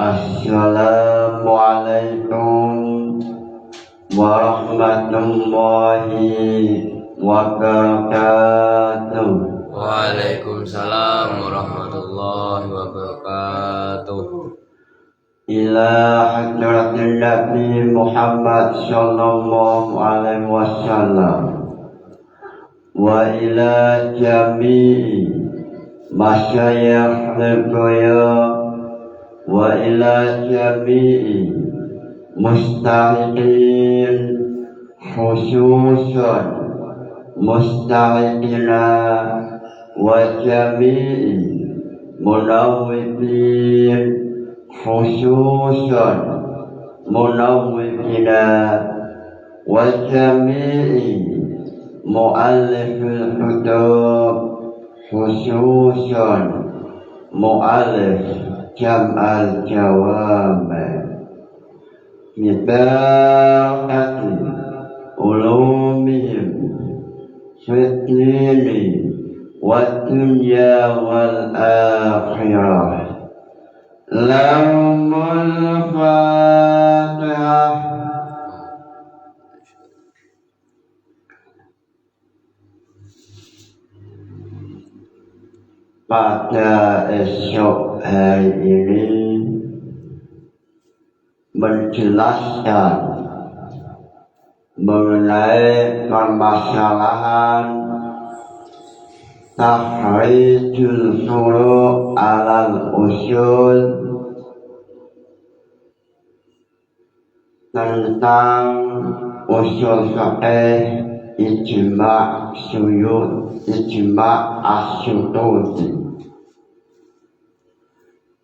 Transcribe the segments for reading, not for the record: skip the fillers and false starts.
Assalamualaikum warahmatullahi wabarakatuh. Waalaikumsalam warahmatullahi wabarakatuh. Ila hadratin Nabi Muhammad sallallahu alaihi wasallam wa ila jami'i masyayikh al-buya wa ila jami'i mustahiqin khususan mustahiqina wa jami'i munawwibin khususan munawwibina wa jami'i mu'allifil hudud khususan mu'allif jam'al jawami mibarakati ulumihim fitnini wa dunya wal akhirah. Lahumul Fatihah. Pada esok hari ini menjelaskan mengenai permasalahan tahrijul furu' alal usul, tentang usul fiqh ijma' syuyuti, ijma' asyututi.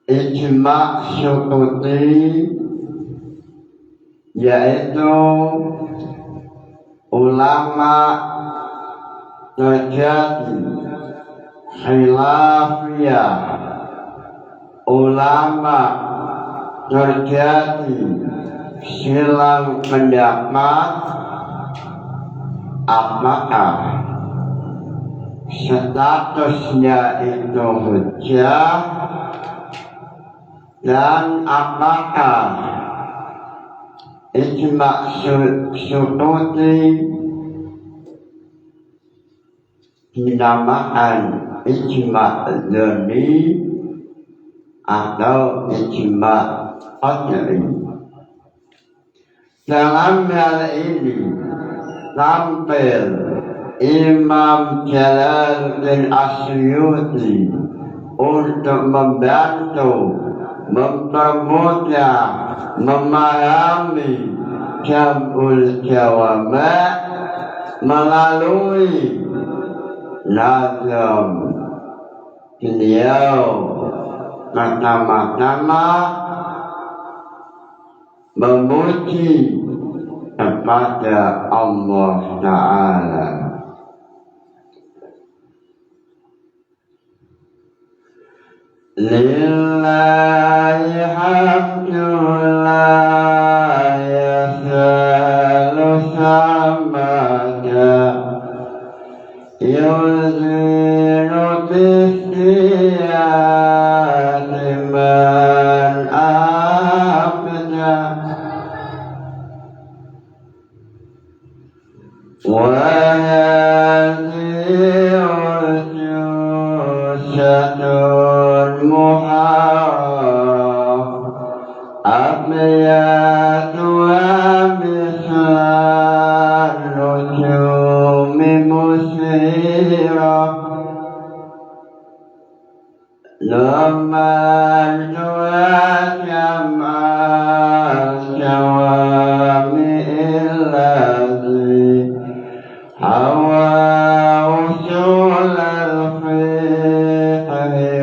Ijma' syututi yaitu ulama terjadi khilafiyah, ulama terjadi silang pendapat, apakah statusnya itu hujjah dan apakah ijma' syututi dinamakan ijma' dzanni atau ijma' qadri. Dalam hal ini tampil Imam Jalaluddin Asyuyuti untuk membantu mempermudah memahami jam'ul jawami' melalui nazam beliau. Pertama-tama memuji kepada Allah Ta'ala. Lillahi hamdulillah yasalu samada yuzinu bisiyati man abda wa hadhihi urjusatun muharraf abiyatuha mislan nujumi musirah laman juat jam'al jawami'il ladzi hawa usul al-fiqhi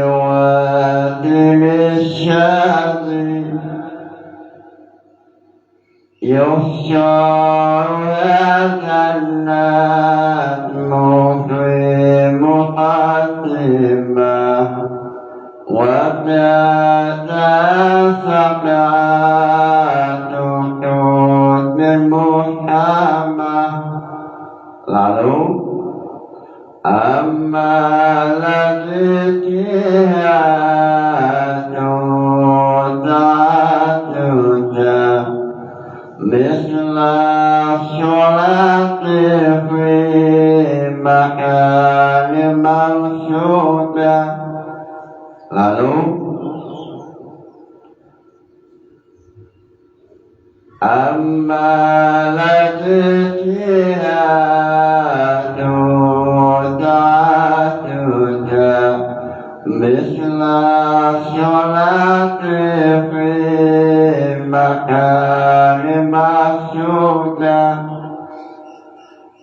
wa dinisyadzi yuhsyaru hadannat mudri muqaddimah wa bi'ata sab'atu min muhamah. Lalu amma ladzi jihadu أما الاجتهاد طاعتك مثل الصلاة في مكان مسجودا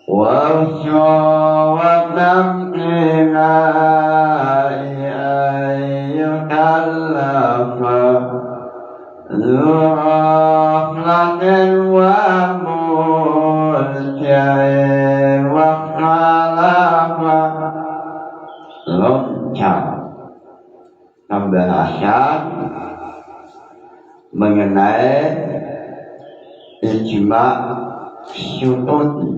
والصواب امتناع أن يكلف ذو غفلة ومرجع وخلف loncat pembahasan mengenai ijma syuhudi.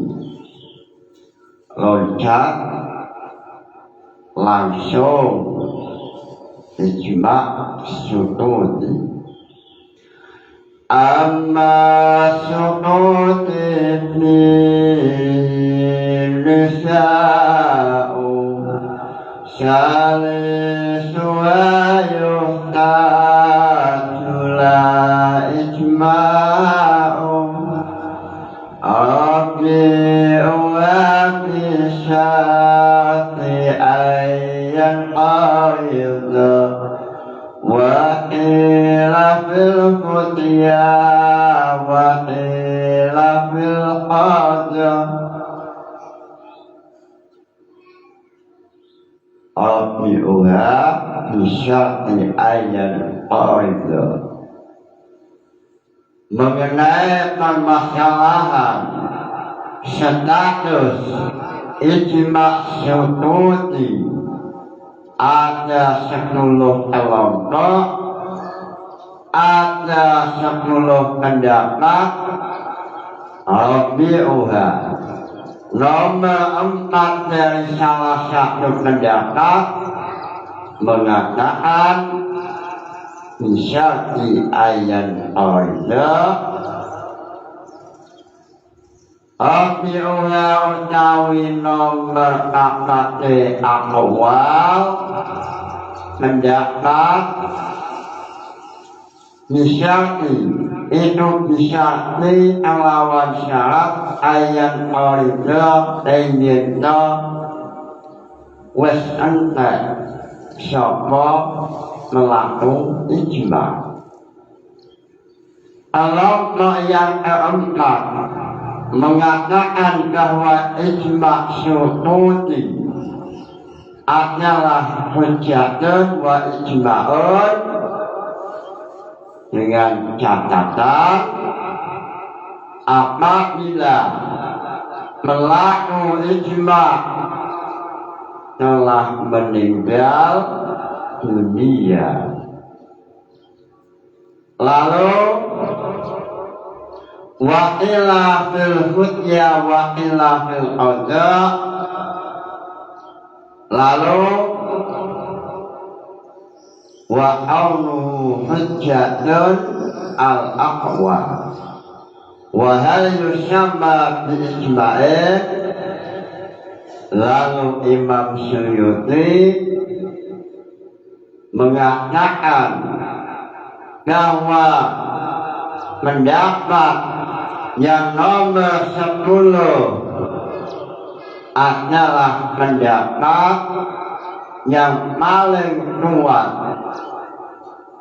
Loncat langsung ijma syuhudi. Amma syuhudi nisa'u salisuha yuhtatu la ijma'u Rabi'uha bisyati ayyan qaridha wa qila fil futya wa qila fil qadha Rabi'uha bisyati ayyan qaridha. Mengenai permasalahan status ijma syuhudi, ada 10 kelompok, ada 10 pendapat. Rabi'uha nomor 4 dari salah satu pendapat mengatakan bisyati ayyan qaridha. Rabi'uha utawi nomor 4 aqwal pendapat bisyati itu bisyati lawan syarat ayyan qaridha dayinna wis entek sapa melaku ijma. Kelompok yang keempat mengatakan bahwa ijma syuhudi adalah hujjatun wa ijma'un dengan catatan apabila pelaku ijma telah meninggal dunia. Lalu wa qila fil hujjah wa qila fil qadha. Lalu wa qawluhu hujjatun al-aqwa wa hal yusamma bi ijma'in. Lalu Imam Suyuti mengatakan bahwa pendapat yang nomor 10 adalah pendapat yang paling kuat,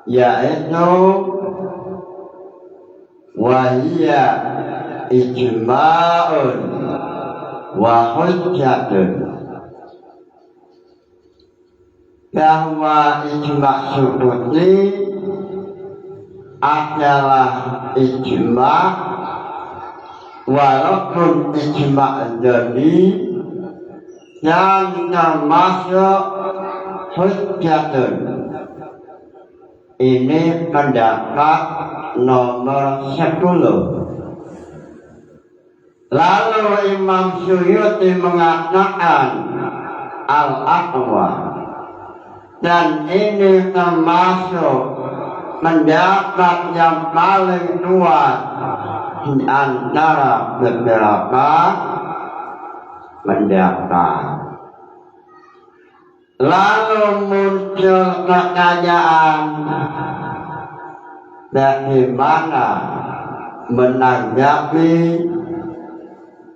yaitu wahiyya ijma'un wa hujjatun, bahwa ijma syuhudi adalah ijma walaupun ijma dzanni yang termasuk hujjatun. Ini pendapat nomor 10. Lalu Imam Suyuti mengatakan al-aqwa, dan ini termasuk pendapat yang paling kuat di antara beberapa pendapat. Lalu muncul pertanyaan, bagaimana menanggapi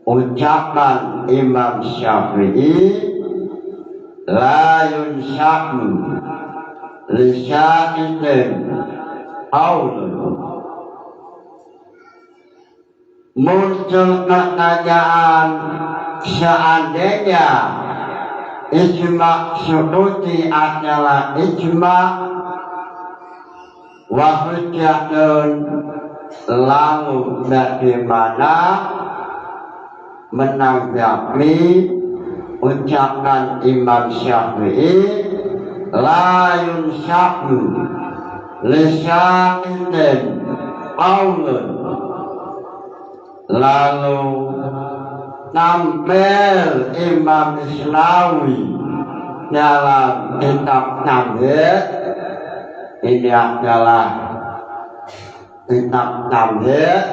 ucapan Imam Syafi'i, la yunshaku lisya'itin qaulun. Muncul pertanyaan, seandainya ijma' syukuti adalah ijma' wa hujjatun, lalu bagaimana menanggapi ucapan Imam Syafi'i, la yunshaku lisya'itin qaulun, lalu tampil Imam Isnawi dalam kitab Tamhid. Ini adalah kitab Tamhid.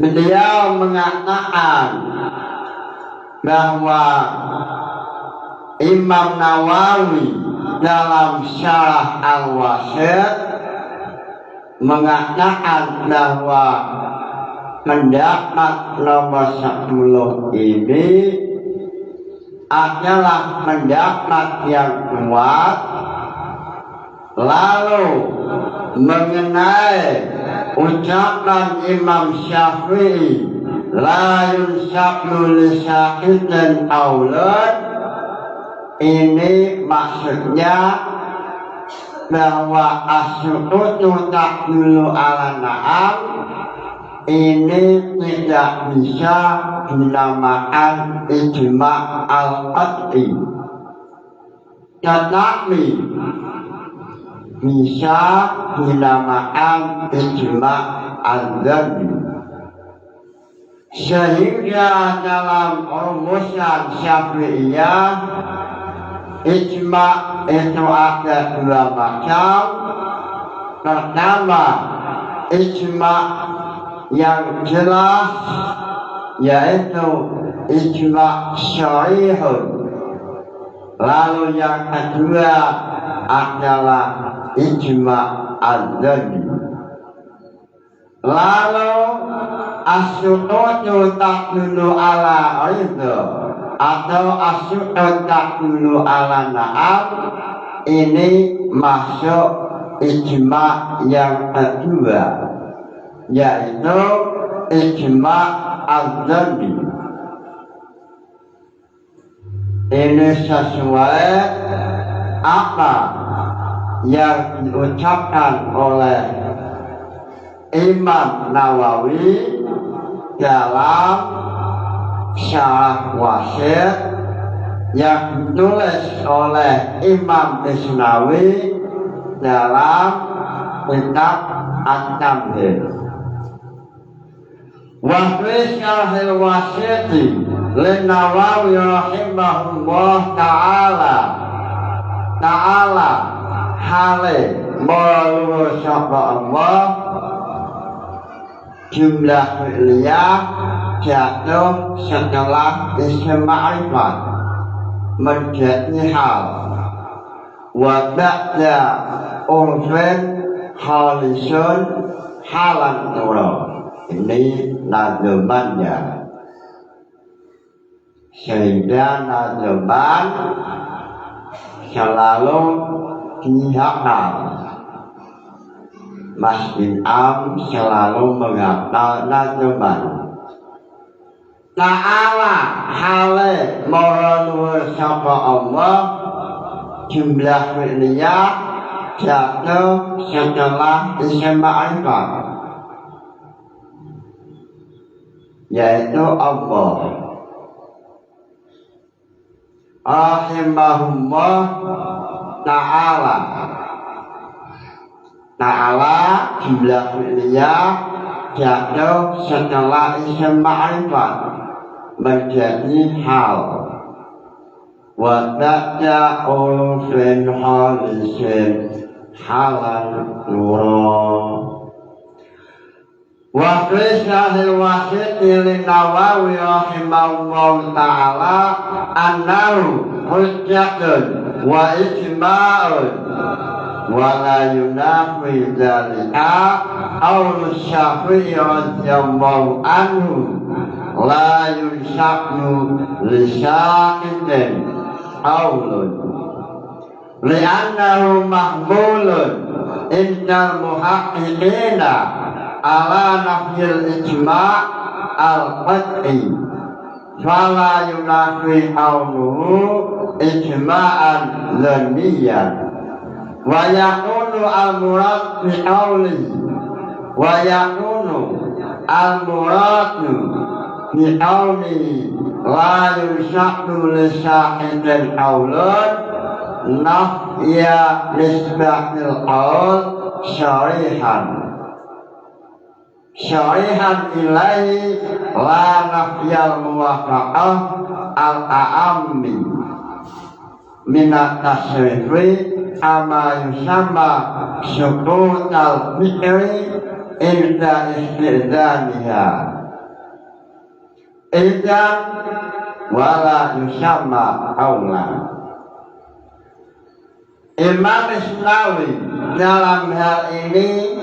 Beliau mengatakan bahwa Imam Nawawi dalam Syarah Al-Wasit mengatakan bahwa pendapat nomor 10 ini adalah pendapat yang kuat. Lalu mengenai ucapan Imam Syafi'i, la yunshaku lisya'itin qaulun, ini maksudnya bahwa as-sukutu taqdulu ala na'am, ini tidak bisa dinamakan ijma' al-qat'i, tetapi bisa dinamakan ijma' al-dhanni. Sehingga dalam rumusan Syafi'iyah, ijma' itu ada dua macam. Pertama, ijma' yang jelas, yaitu ijma' syarihun. Lalu yang kedua adalah ijma' al-dhanni. Lalu as-sukutu taqdulu ala ridha atau as-sukutu taqdulu ala na'am, ini masuk ijma' yang kedua, yaitu ijma' al-dhanni. Ini sesuai apa yang diucapkan oleh Imam Nawawi dalam Syarah Wasit yang ditulis oleh Imam Isnawi dalam kitab At-Tamhid. Wa fi Syarhil Wasiti lin-Nawawi rahimahullah ta'ala hale malu sapa Allah, jumlah fi'liyah jatuh setelah isim ma'rifat menjadi hal, wa ba'da urfin khalisun halan nurah. Ini nazamannya, sehingga nazaman selalu dihafal. Mas bin Am selalu menghafal nazaman. Ta'ala hale maha sapa Allah, jumlah fi'liyah jatuh setelah isim ma'rifat, yaitu Allah. Rahimahullah ta'ala. Ta'ala jumlah fi'liyah jatuh setelah isim ma'rifat menjadi hal, wa ba'da urfin khalisin halan nurah. Wa fi Syarhil Wasiti lin-Nawawi rahimahullah ta'ala annahu hujjatun wa ijma'un wala yunafi dzalika qaulu Syafi'i radhiyallahu anhu la yunsaqnu lisa'idin qaulun li'annahu mahmulun indal muhaqqiqina ala nafyil ijma' al-qat'i fala yunafi qawluhu ijma'an dhanniyan wa yakunu al-murad bi qawli wa yakunu al-murad bi qawli la yunsaqnu lisa'idin qawlun nafya nisbatil qawl syarihan ilaihi la nafyal muwafaqah al-a'ammi minat tasrifi ama yusamma sukut al-fikri inda istidaniha idan wala yusamma qawlan. Imam Isnawi dalam hal ini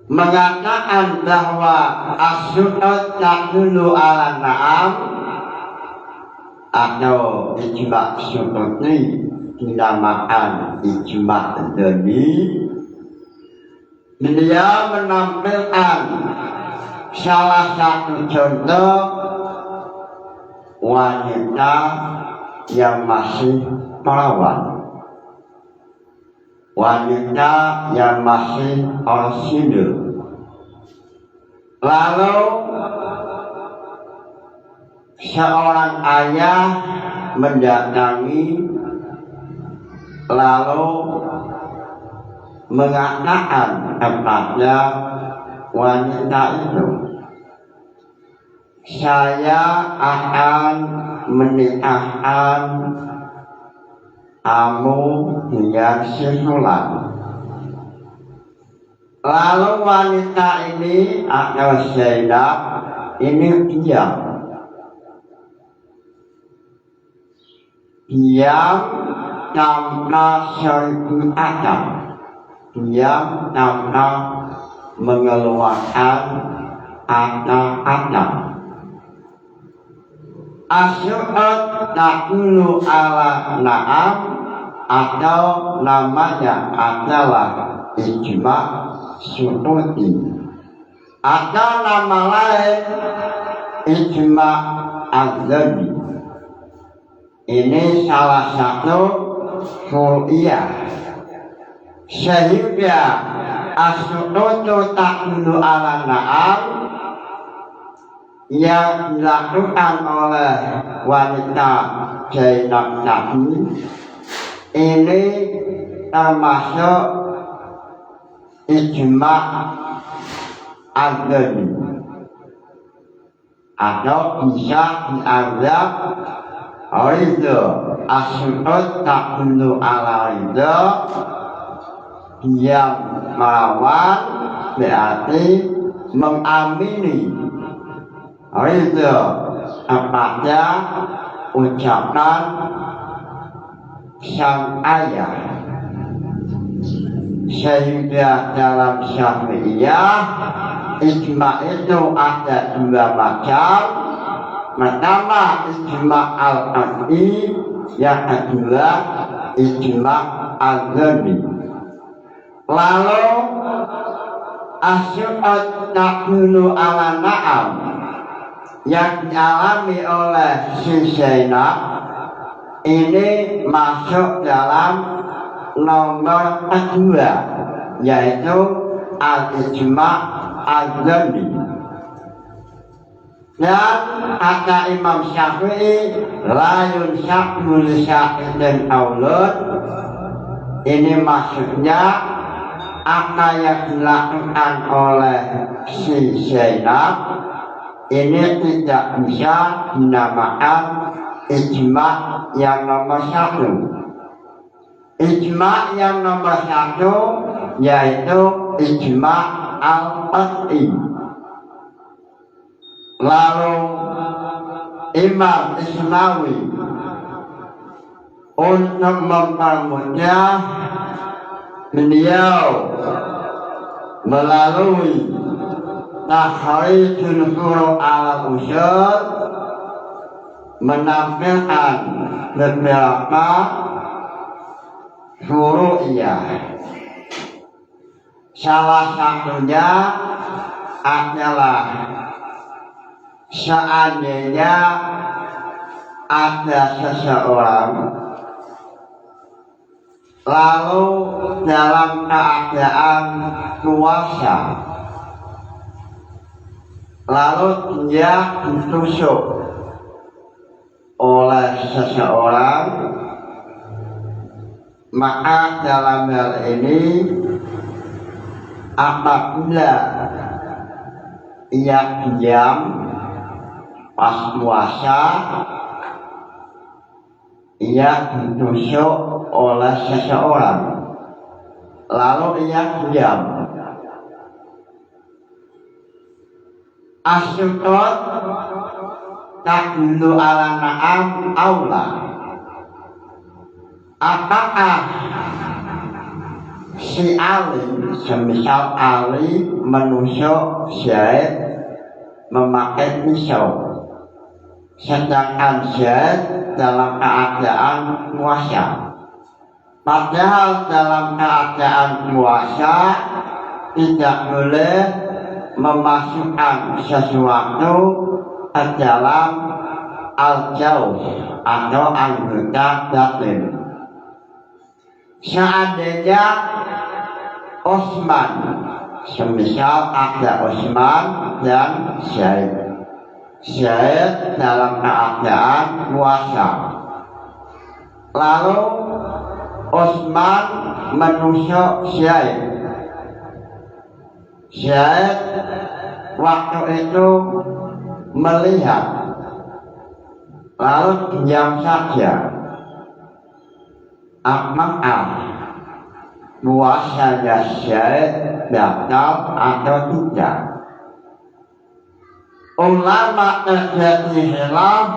mengatakan bahwa as-sukut tadullu ala na'am atau ijma' sukut ini dinamakan ijma' dhanni. Beliau menampilkan salah satu contoh wanita yang masih perawan, wanita yang masih orsinil. Lalu seorang ayah mendatangi lalu mengatakan kepada wanita itu, saya akan menikahkan kamu dengan si Fulan. Lalu wanita ini atau Zainab ini diam tanpa syariat, diam tanpa mengeluarkan kata-kata. As-sukut tadullu ala na'am atau namanya adalah ijma' sukuti atau nama lain ijma' az-dhanni. Ini salah satu furu'iyah sehingga as-sukutu tadullu ala na'am yang dilakukan oleh wanita Zainab tadi ini termasuk ijma' az-dhanni atau bisa dianggap ridho. As-sukut tadullu ala ridho, diam melawan berarti mengamini ridho kepada ucapan sang ayah. Sehingga dalam Syafi'iyah ijma' itu ada dua macam. Pertama ijma' al-qat'i, yang kedua ijma' az-dhanni. Lalu as-sukut tadullu ala na'am yang dialami oleh si Zainab ini masuk dalam nomor kedua, yaitu al-ijma' az-dhanni. Dan kata Imam Syafi'i la yunsaqnu lisa'idin qaulun, ini maksudnya apa yang dilakukan oleh si Zainab ini tidak bisa dinamakan ijma' yang nomor satu. Ijma' yang nomor satu yaitu ijma' al-qat'i. Lalu Imam Isnawi untuk mempermudah beliau melalui tahrijul furu' al usul menampilkan beberapa furu'iyah. Salah satunya adalah seandainya ada seseorang lalu dalam keadaan puasa, lalu dia ditusuk oleh seseorang, maka dalam hal ini apabila ia diam pas puasa, ia ditusuk oleh seseorang, lalu ia diam, as-sukut tadullu ala na'am aula. Apakah si Ali, semisal Ali menusuk Zaid memakai pisau, sedangkan Zaid dalam keadaan puasa. Padahal dalam keadaan puasa tidak boleh memasukkan sesuatu ke dalam al-jawf atau anggota batin. Seandainya Utsman, semisal ada Utsman dan Zaid, Zaid dalam keadaan puasa, lalu Utsman menusuk Zaid. Zaid waktu itu melihat, lalu diam saja. Apakah puasanya Zaid batal atau tidak? Ulama terjadi khilaf.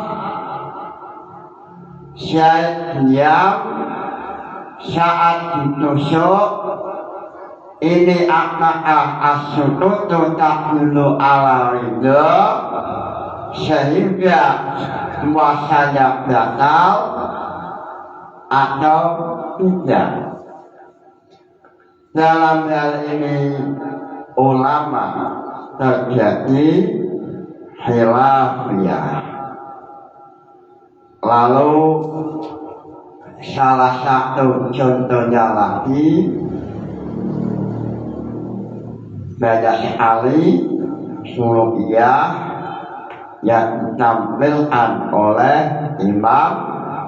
Zaid diam saat ditusuk, ini apakah as-sukutu tadullu ala ridha sehingga puasanya batal atau tidak? Dalam hal ini ulama terjadi khilafiyah. Lalu salah satu contohnya lagi, banyak sekali furu'iyah yang ditampilkan oleh Imam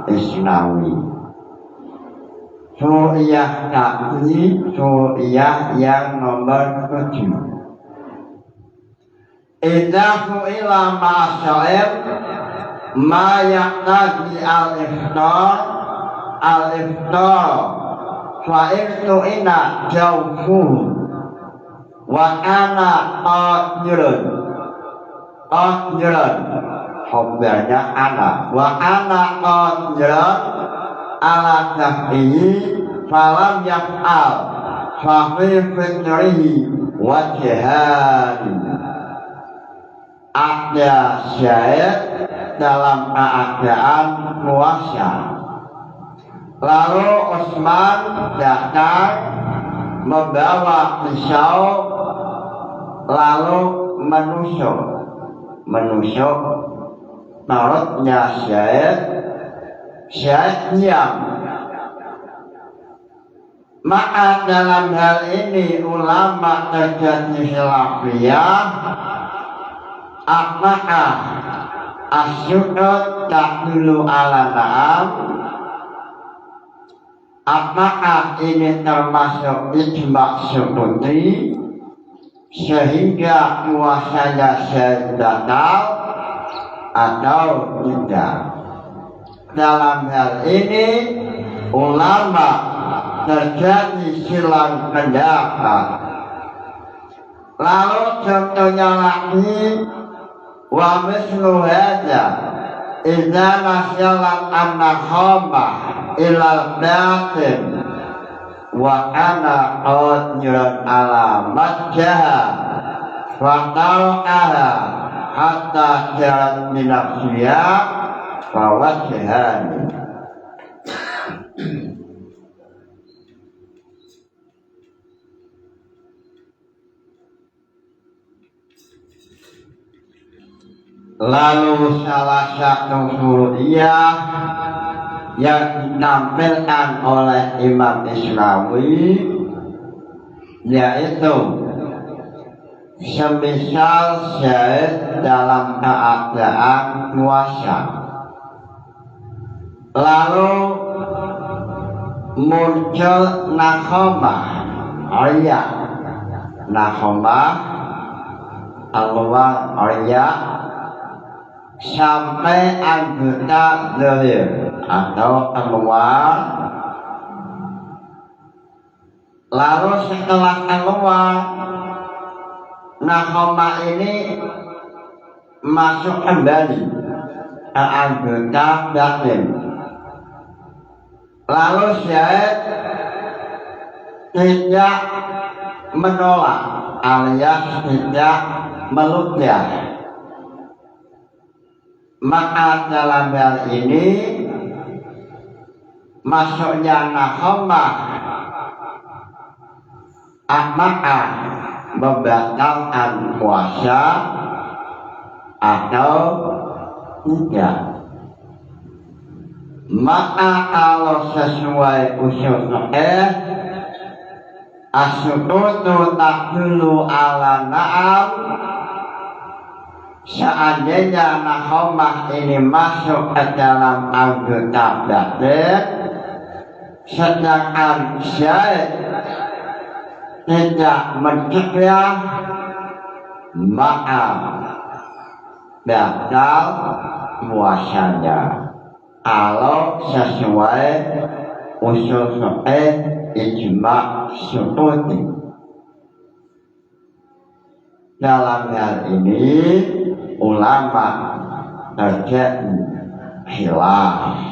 Isnawi. Furu'iyah tadi furu'iyah yang nomor 7. Idza fu'ila ma'asya'ib ma yaqtadi al-iftar fa irtu'ina jawfuhu wa ana qadirun khabarnya ana wa ana qadirun ala tahdihi falam yaf'al fa fi fitrihi wajhan. Ada Zaid dalam keadaan puasa, lalu Utsman datang membawa pisau lalu menusuk perutnya Zaid. Zaid diam. Maka dalam hal ini ulama terjadi khilafiyah, apakah as-sukut tadullu ala na'am, apakah ini termasuk ijma' sukuti sehingga puasanya Zaid batal atau tidak? Dalam hal ini ulama terjadi silang pendapat. Lalu contohnya lagi, wa mislu hadza idza nasyalat an-nakhama ilal batin wa ana qadirun ala majjaha wa talqaha hatta jarat minafsiya wa wajhani. Lalu salah satu suriah yang ditampilkan oleh Imam Isnawi yaitu semisal syahid dalam keadaan puasa, lalu muncul nakhomah riya, nakhomah keluar riya sampai anggota zahir atau keluar. Lalu setelah keluar, nakhomah ini masuk kembali ke anggota batin. Lalu syahid tidak menolak alias tidak meludah. Maka dalam hal ini masuknya nakhomah apakah membatalkan puasa atau tidak? Maka kalau sesuai usul fiqh, as-sukutu tadullu ala na'am. Seandainya nakhomah ini masuk ke dalam anggota batin, sedangkan syahid tidak mencegah, maka batal puasanya. Kalau sesuai usul fiqh ijma' sukuti. Dalam hal ini ulama terjadi khilaf.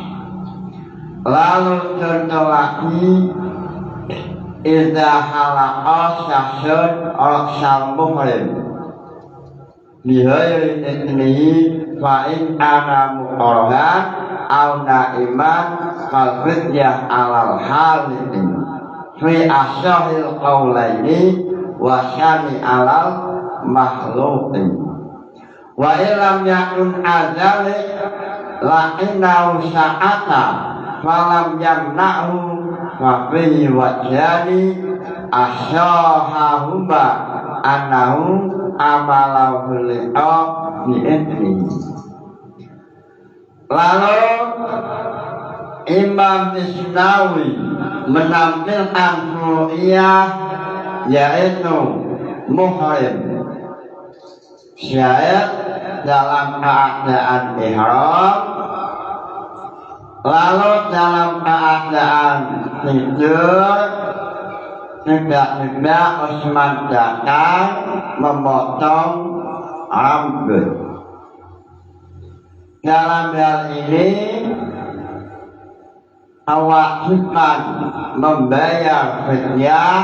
Lalu contoh lagi, idza halaqa syahrun arsal muhrim bihayri idnihi fa in ana muqarrahan aw na'iman fal fidyah alal halin fi asyahil qawlaini wa syami alal makhluqin wa ilam yakun azalik la'innahu sa'ata falam yamna'hu wa fihi wajhani asyahahuma annahu amalahu liqa bi'idni. Lalu Imam Isnawi menampilkan ru'iyah yaitu muhrim, syahid dalam keadaan ihram, lalu dalam keadaan tidur, tiba-tiba Utsman datang memotong rambut. Dalam hal ini kewajiban membayar fidyah.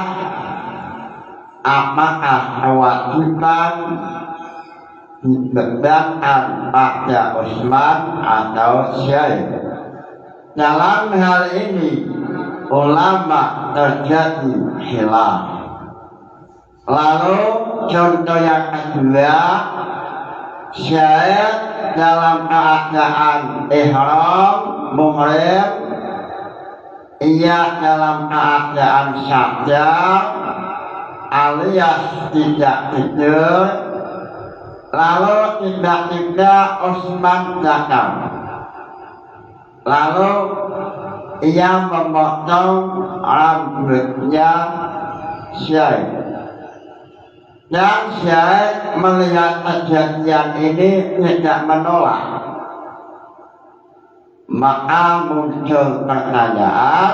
Apakah kewajiban dibebankan pada Utsman atau syahid? Dalam hal ini ulama terjadi khilaf. Lalu contoh yang kedua, syahid dalam keadaan ihram muhrim, ia dalam keadaan sadar alias tidak tidur, lalu tiba-tiba Utsman datang, lalu ia memotong rambutnya syahid. Dan syahid melihat kejadian ini tidak menolak. Maka muncul pertanyaan,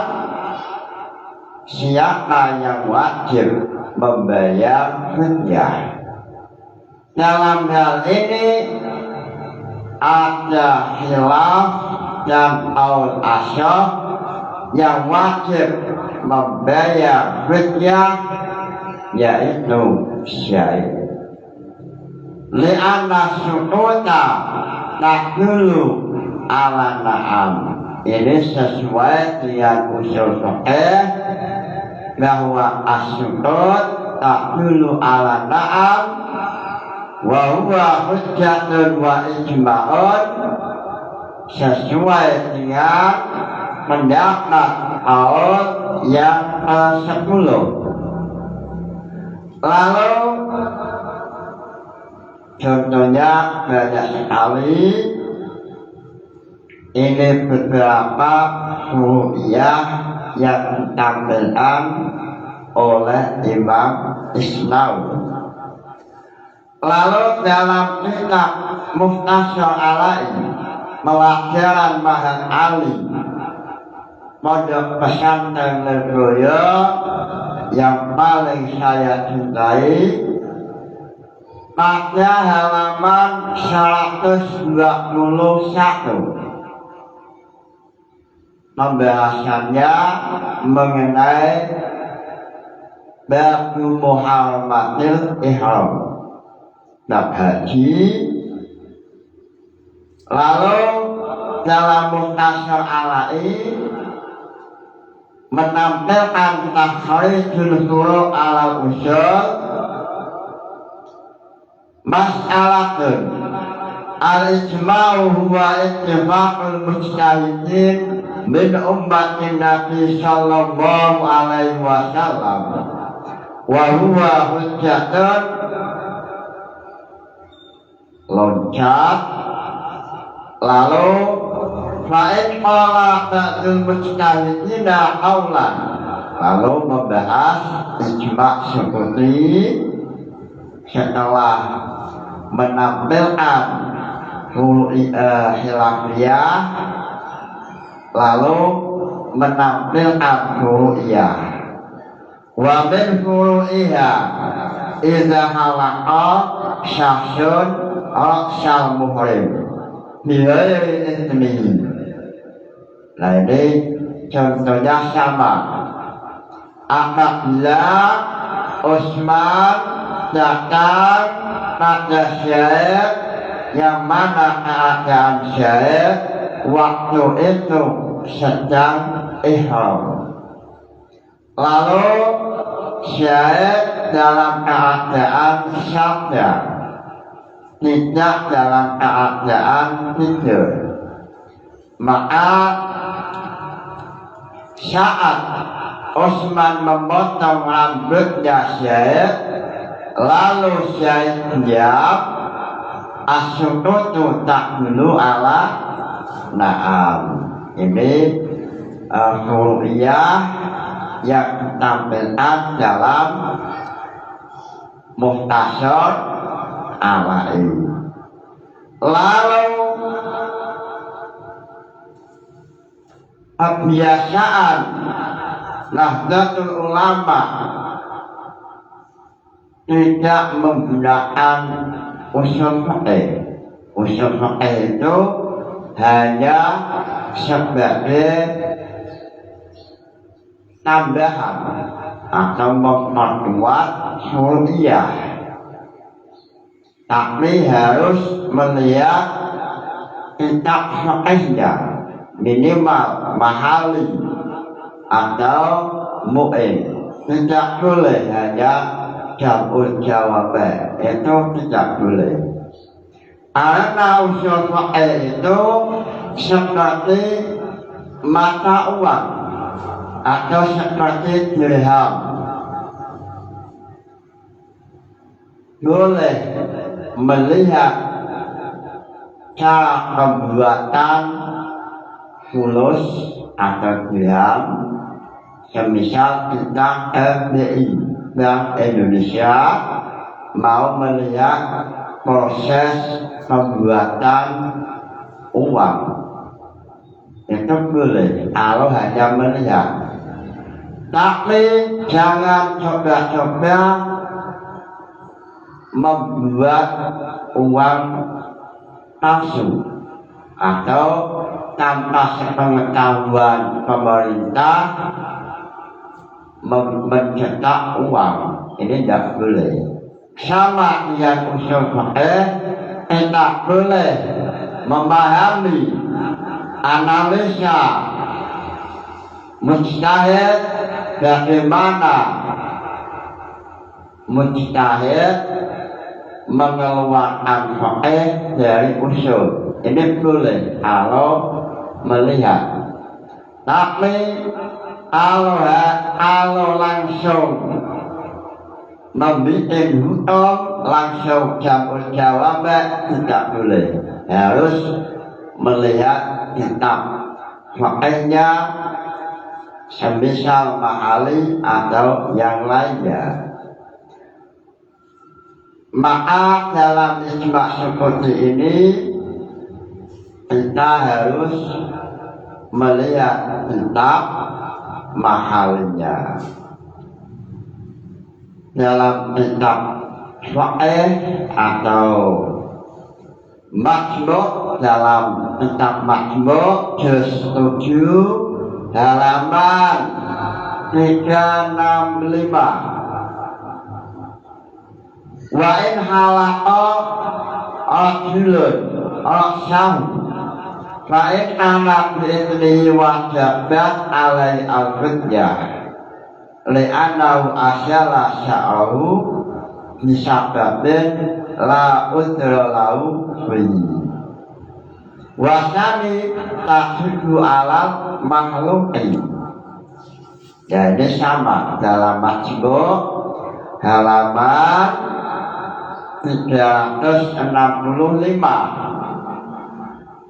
siapa yang wajib membayar fidyah? Dalam hal ini ada khilaf dan qaul asyah yang wajib membayar fidyah yaitu syahid. Li'anna syukuta takdulu ala na'am. Ini sesuai dengan usul fiqh bahwa asyukut takdulu ala na'am wa huwa hujjatun wa ijma'un, sesuai dengan pendapat kaul yang ke-10. Lalu contohnya banyak sekali. Ini beberapa ru'yah yang ditampilkan oleh Imam Isnawi. Lalu dalam kitab Mukhtasar Ala'i, Pelajaran Mahal Ali, Pondok Pesantren Lirboyo yang paling saya cintai, pada halaman 121, pembahasannya mengenai bab muharramatil ihram, bab haji. Lalu dalam Mukhtasar Ala'i menampilkan takhrijul furu' ala usul mas'alatun al-ijma'u huwa ittifaqul mujtahidin min ummatin Nabi sallallahu alaihi wasallam wa huwa hujjatun loncat. Lalu fa'in qala ba'dul mujtahidina qawlan, lalu membahas ijma' seperti setelah menampilkan khilafiyah, lalu menampilkan furu'iyah. Wa min furu'iha idza halaqa syakhsun ra'sal muhrim bighairi ismihi. Nah, ini contohnya sama. Apabila Utsman datang pada syahid yang mana keadaan syahid waktu itu sedang ihram, lalu syahid dalam keadaan sadar, tidak dalam keadaan tidur, maka saat Utsman memotong rambutnya syahid, lalu syahid diam, as-sukutu takdulu ala na'am. Ini furu'iyah yang ditampilkan dalam Mukhtasar Ala'i. Lalu kebiasaan Nahdlatul Ulama tidak menggunakan usul fiqh. Usul fiqh itu hanya sebagai tambahan atau memperkuat furu'iyah, tapi harus melihat kitab fiqhnya, minimal mahali atau mu'in. Tidak boleh hanya jawab jawaban, itu tidak boleh. Karena usul fiqh itu seperti mata uang atau seperti dirham. Boleh melihat cara pembuatan fulus atau dirham. Semisal kita FBI, Bank Indonesia, mau melihat proses pembuatan uang, itu boleh kalau hanya melihat. Tapi jangan coba-coba membuat uang palsu atau tanpa sepengetahuan pemerintah mencetak uang, ini tidak boleh. Sama dengan usul fikih, tidak boleh memahami analisa mujtahid, bagaimana mujtahid mengeluarkan fikih dari usul. Ini boleh kalau melihat. Tapi kalau langsung membuat hukum, langsung jawab tidak boleh. Harus melihat kitab fikihnya, semisal Ma'ali atau yang lainnya. Maka dalam ijma' seperti ini kita harus melihat kitab mahalnya. Dalam kitab fikih atau Majmu', dalam kitab Majmu' juz 7 halaman 365. Wa in halaqa rajulun ra'sahu fa in ana bi'idnihi wajabat alai al-fidyah li'annahu asyala sya'ahu bisababin la udra lahu fihi wasani tashidu alal makhluqin. Jadi sama dalam Majmu' halaman 365.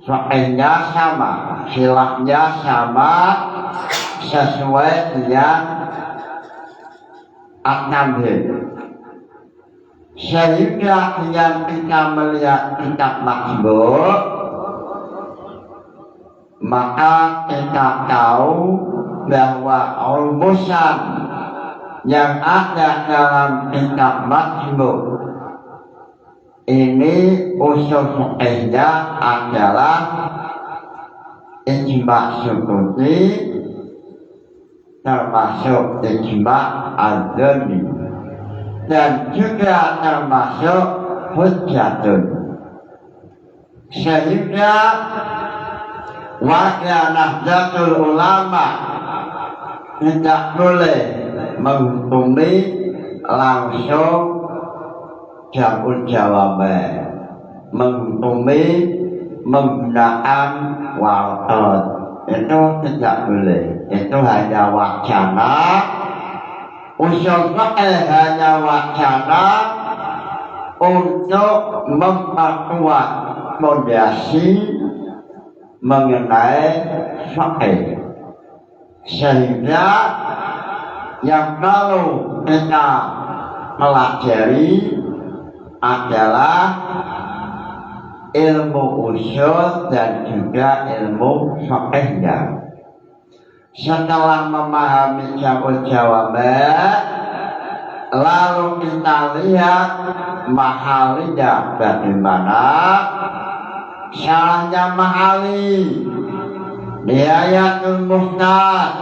Fakihnya sama, khilafnya sama, sesuai dengan at-tamhid. Sehingga dengan kita melihat kitab Majmu', maka kita tahu bahwa rumusan yang ada dalam kitab Majmu' ini usul fikihnya adalah ijma' sukuti, termasuk ijma' al-dhani, dan juga termasuk hujjatun. Sehingga warga Nahdlatul Ulama tidak boleh menghukumi langsung jamul jawabah, menghukumi menggunakan wa'ad, itu tidak boleh. Itu hanya wacana. Usul fikih hanya wacana untuk memperkuat fondasi mengenai fikih, sehingga yang perlu kita pelajari adalah ilmu usul dan juga ilmu fikihnya. Setelah memahami jamul jawabah, lalu kita lihat mahalinya bagaimana. Syarahnya Mahali, Nihayatul Muhtad,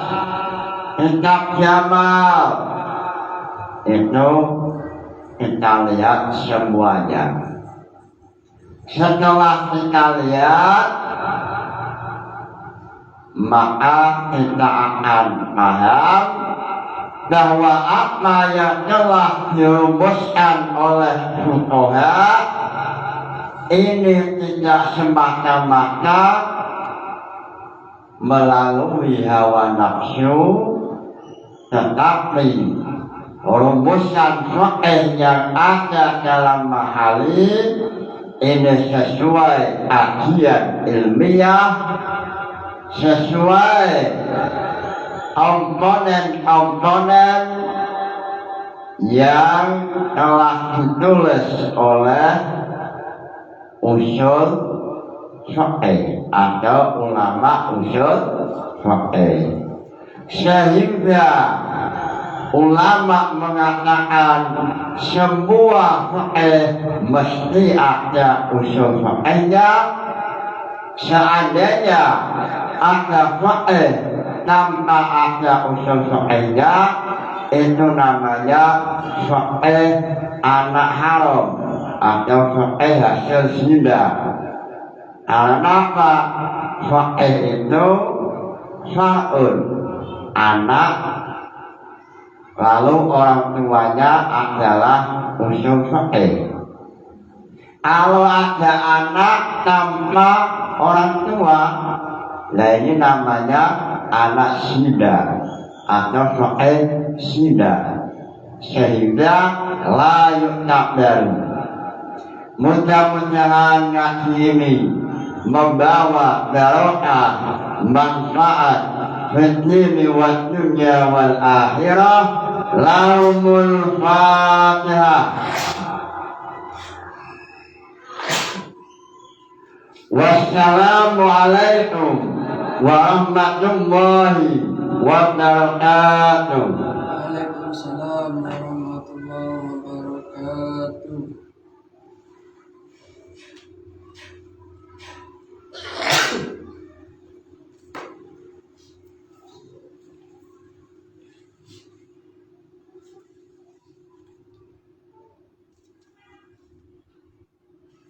kitab Jamal, itu kita lihat semuanya. Setelah kita lihat, maka kita akan paham bahwa apa yang telah dirumuskan oleh fuqaha ini tidak semata-mata melalui hawa nafsu, tetapi rumusan fikih yang ada dalam Mahali ini sesuai kajian ilmiah, sesuai komponen-komponen yang telah ditulis oleh usul fikih atau ulama usul fikih. Sehingga ulama mengatakan semua fikih mesti ada usul fikihnya. Seandainya ada fikih tanpa ada usul fikihnya, itu namanya faqih anak haram atau faqih hasil zina. Kenapa? Faqih itu fa'ul anak, lalu orang tuanya adalah usul faqih. Kalau ada anak tanpa orang tua, nah ini namanya anak zina atau faqih zina, sehingga layak takbir. Mudah-mudahan ngaji ini membawa barokah manfaat fid-dini wad dunya wal akhirah. Lahumul Fatihah. Wassalamualaikum warahmatullahi wabarakatuh. Waalaikumsalam warahmatullahi wabarakatuh.